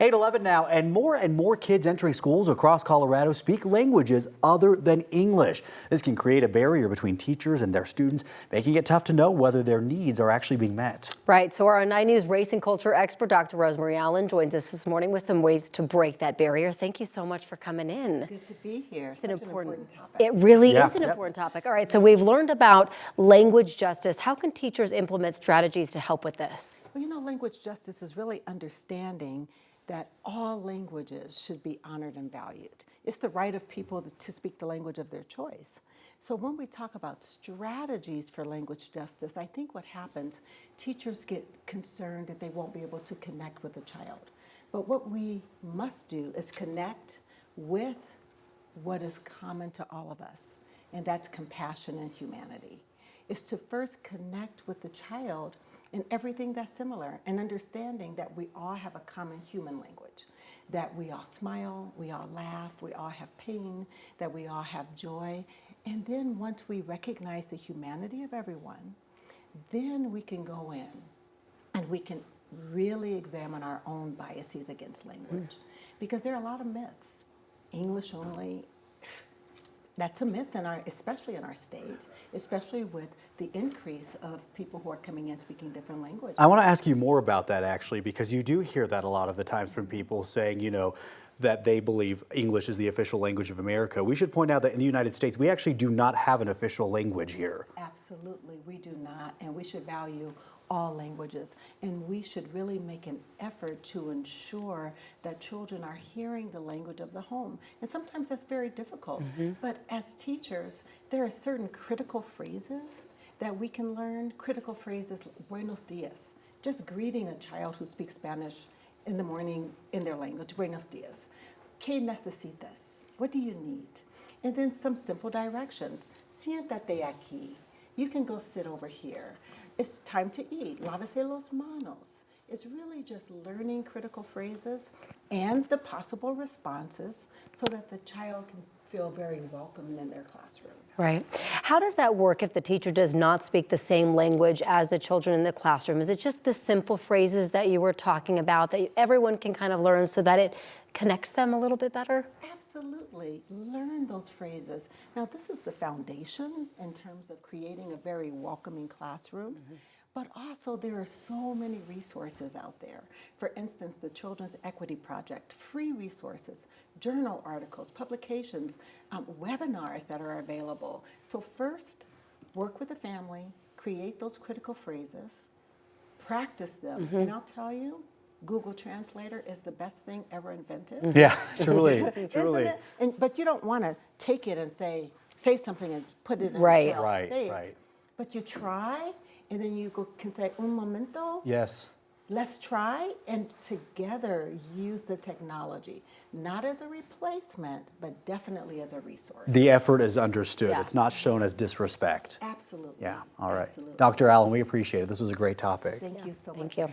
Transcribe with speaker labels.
Speaker 1: 8:11 now, and more kids entering schools across Colorado speak languages other than English. This can create a barrier between teachers and their students, making it tough to know whether their needs are actually being met.
Speaker 2: Right, so our 9 News race and culture expert, Dr. Rosemarie Allen, joins us this morning with some ways to break that barrier. Thank you so much for coming in.
Speaker 3: Good to be here.
Speaker 2: It's
Speaker 3: Such an important topic.
Speaker 2: It really is an important topic. All right, so we've learned about language justice. How can teachers implement strategies to help with this?
Speaker 3: Well, language justice is really understanding that all languages should be honored and valued. It's the right of people to speak the language of their choice. So when we talk about strategies for language justice, I think what happens, teachers get concerned that they won't be able to connect with the child. But what we must do is connect with what is common to all of us, and that's compassion and humanity. Is to first connect with the child in everything that's similar, and understanding that we all have a common human language, that we all smile, we all laugh, we all have pain, that we all have joy. And then once we recognize the humanity of everyone, then we can go in and we can really examine our own biases against language. Because there are a lot of myths. English only, that's a myth, especially in our state, especially with the increase of people who are coming in speaking different languages.
Speaker 1: I want to ask you more about that, actually, because you do hear that a lot of the times from people saying, that they believe English is the official language of America. We should point out that in the United States, we actually do not have an official language here.
Speaker 3: Absolutely, we do not, and we should value all languages, and we should really make an effort to ensure that children are hearing the language of the home. And sometimes that's very difficult, but as teachers, there are certain critical phrases that we can learn. Critical phrases, buenos dias, just greeting a child who speaks Spanish in the morning in their language, buenos dias. ¿Qué necesitas? What do you need? And then some simple directions. Siéntate aquí. You can go sit over here. It's time to eat. Lávese los manos. It's really just learning critical phrases and the possible responses so that the child can feel very welcomed in their classroom.
Speaker 2: Right. How does that work if the teacher does not speak the same language as the children in the classroom? Is it just the simple phrases that you were talking about that everyone can kind of learn so that it connects them a little bit better?
Speaker 3: Absolutely. Learn those phrases. Now, this is the foundation in terms of creating a very welcoming classroom. But also there are so many resources out there. For instance, the Children's Equity Project, free resources, journal articles, publications, webinars that are available. So first, work with the family, create those critical phrases, practice them, and I'll tell you, Google Translator is the best thing ever invented.
Speaker 1: Yeah, truly, truly.
Speaker 3: Isn't it? But you don't want to take it and say something and put it in a child's face.
Speaker 1: Right.
Speaker 3: But you try, and then you can say, un momento.
Speaker 1: Yes.
Speaker 3: Let's try, and together use the technology, not as a replacement, but definitely as a resource.
Speaker 1: The effort is understood.
Speaker 2: Yeah.
Speaker 1: It's not shown as disrespect.
Speaker 3: Absolutely.
Speaker 1: Yeah, all right.
Speaker 3: Absolutely.
Speaker 1: Dr. Allen, we appreciate it. This was a great topic.
Speaker 3: Thank you so much.
Speaker 2: Thank you.